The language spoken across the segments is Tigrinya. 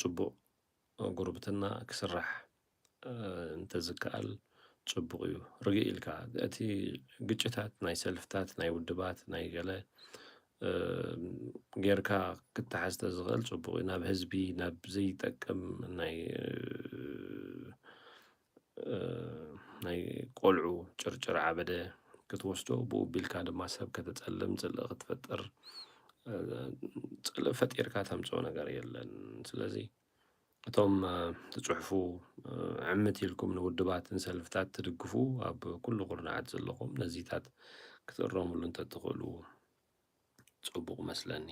ጽቡቕ ጉርብትና ክስራሕ እንተዝከኣል ጽቡቕ እዩ ርግእ ኢልካ እቲ ግጭታት ናይ ሰልፍታት ናይ ውድባት ናይ ገለ ጌርካ ክትሓዝ ተዝኽእል ጽቡቕ እዩ ናብ ህዝቢ ናብ ዘይጠቅም ናይ ቆልዑ ጭርጭር ዓበደ ክትወስዶ ብኡ ኣቢልካ ድማ ሰብ ከተጸልም ጽልእ ክትፈጥር ጽልእ ፈጢርካ ተምጽኦ ነገር የለን ስለዚ እቶም ትጽሕፉ ዕምት ኢልኩም ንውድባትን ሰልፍታት ትድግፉ ኣብ ኩሉ ኹርናዓት ዘለኹም ነዚታት ክትእረምሉ እንተትኽእሉ ጽቡቕ መስለኒ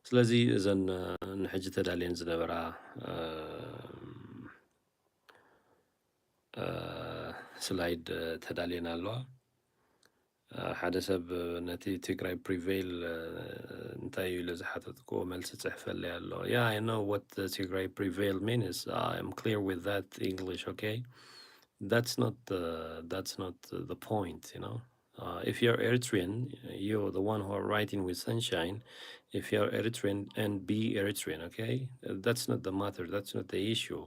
ስለዚ እዘን ንሕጂ ተዳልየን ዝነበራ ስላይድ ተዳልየን ኣለዋ ሓደ ሰብ ነቲ ትግራይ ፕሪቬይል እንታይ እዩ ኢሉ ዝሓተትክዎ መልሲ ጽሕፈለይ ኣሎ yeah I know what the Tigray prevail means I'm clear with that English okay that's not the point you know if you're Eritrean you're the one who are writing with sunshine if you're Eritrean and be Eritrean okay that's not the matter that's not the issue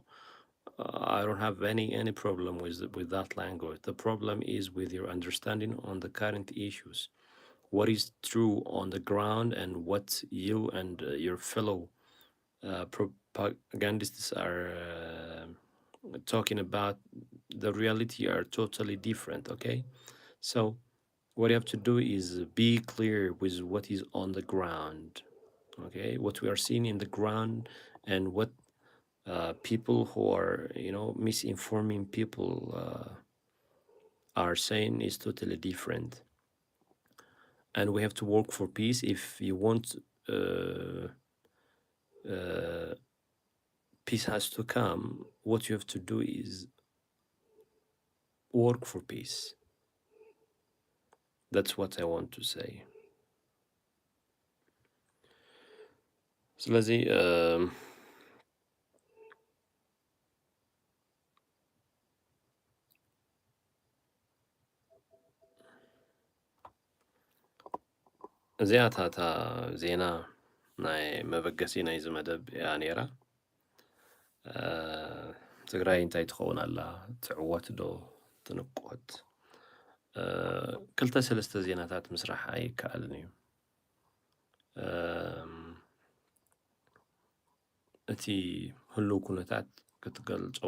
I don't have any problem with that language. The problem is with your understanding on the current issues. What is true on the ground and what you and your fellow propagandists are talking about, the reality are totally different, okay? So what you have to do is be clear with what is on the ground, okay? What we are seeing in the ground and what people who are, misinforming people are saying is totally different. And we have to work for peace. If you want peace has to come, what you have to do is work for peace. That's what I want to say. ስለዚህ እዚኣታ ዜና ናይ መበገሲ ናይ ዝመደብ እያ ነይራ ትግራይ እንታይ ትኸውን ኣላ ትዕወት ዶ ትንቆት ክልተ ሰለስተ ዜናታት ምስራሕ ኣይከኣልን እዩ እቲ ህልው ኩነታት ክትገልጾ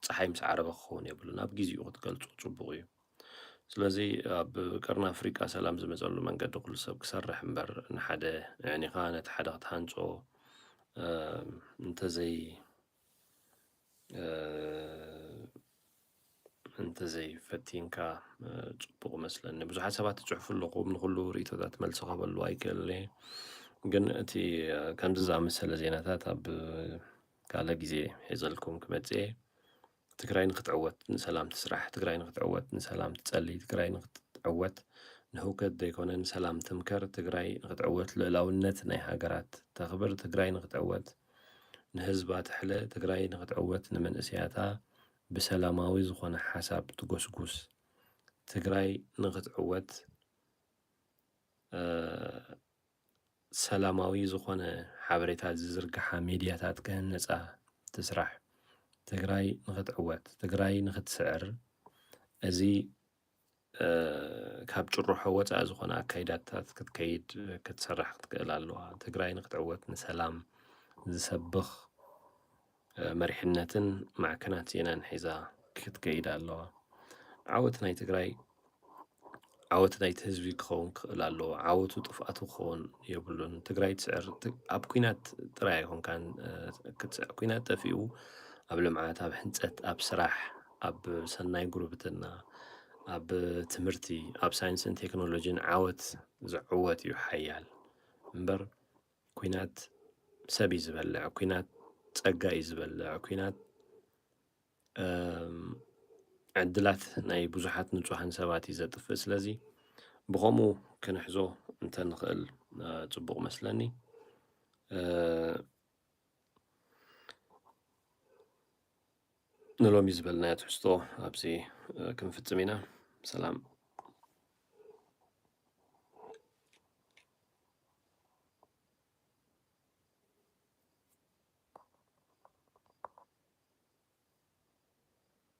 ፀሓይ ምስ ዓረበ ክኸውን የብሉን ኣብ ጊዜኡ ክትገልጾ ጽቡቕ እዩ ስለዚ ኣብ ቀርኒ ኣፍሪቃ ሰላም ዝመጸሉ መንገዲ ኩሉ ሰብ ክሰርሕ እምበር ንሓደ ዕኒኻ ነቲ ሓደ ክትሃንጾ እንተዘይ ፈቲንካ ጽቡቕ መስለኒ ብዙሓት ሰባት ትጽሕፉ ኣለኹም ንኹሉ ርእቶታት መልሲ ኸበሉ ኣይክእልኒ ግን እቲ ከምዚ ዝኣመሰለ ዜናታት ኣብ ካልእ ግዜ ሒዘልኩም ክመጽእ ትግራይ ንኽትዕወት ንሰላም ትስራሕ ትግራይ ንኽትዕወት ንሰላም ትጸልይ ትግራይ ንኽትዕወት ንህውከት ዘይኮነን ሰላም ትምከር ትግራይ ንኽትዕወት ልዕላውነት ናይ ሃገራት ተኽብር ትግራይ ንኽትዕወት ንህዝባ ትሕለ ትግራይ ንኽትዕወት ንመንእስያታ ብሰላማዊ ዝኾነ ሓሳብ ትጎስጉስ ትግራይ ንኽትዕወት ሰላማዊ ዝኾነ ሓበሬታት ዝዝርግሓ ሚድያታት ክህነጻ ትስራሕ ትግራይ ንኽትዕወት ትግራይ ንኽትስዕር እዚ ካብ ጭሩሖ ወፃእ ዝኾነ ኣካይዳታት ክትከይድ ክትሰርሕ ክትክእል ኣለዋ ትግራይ ንኽትዕወት ንሰላም ዝሰብኽ መሪሕነትን ማዕከናት ዜናን ሒዛ ክትከይድ ኣለዋ ዓወት ናይ ትግራይ ዓወት ናይቲ ህዝቢ ክኸውን ክእል ኣለዎ ዓወቱ ጥፍኣቱ ክኸውን የብሉን ትግራይ ትስዕር ኣብ ኩናት ጥራይ ኣይኮንካን ኩናት ጠፊኡ ኣብ ልምዓት ኣብ ህንጸት ኣብ ስራሕ ኣብ ሰናይ ጉርብትና ኣብ ትምህርቲ ኣብ ሳይንስን ቴክኖሎጂን ዓወት ዝዕወት እዩ ሓያል እምበር ኩናት ሰብ እዩ ዝበልዕ ኩናት ጸጋ እዩ ዝበልዕ ኩናት ዕድላት ናይ ብዙሓት ንጹሓን ሰባት እዩ ዘጥፍእ ስለዚ ብኸምኡ ክንሕዞ እንተንኽእል ጽቡቕ መስለኒ ንሎሚ ዝበልናዮ ትሕዝቶ ኣብዚ ክንፍጽም ኢና ሰላም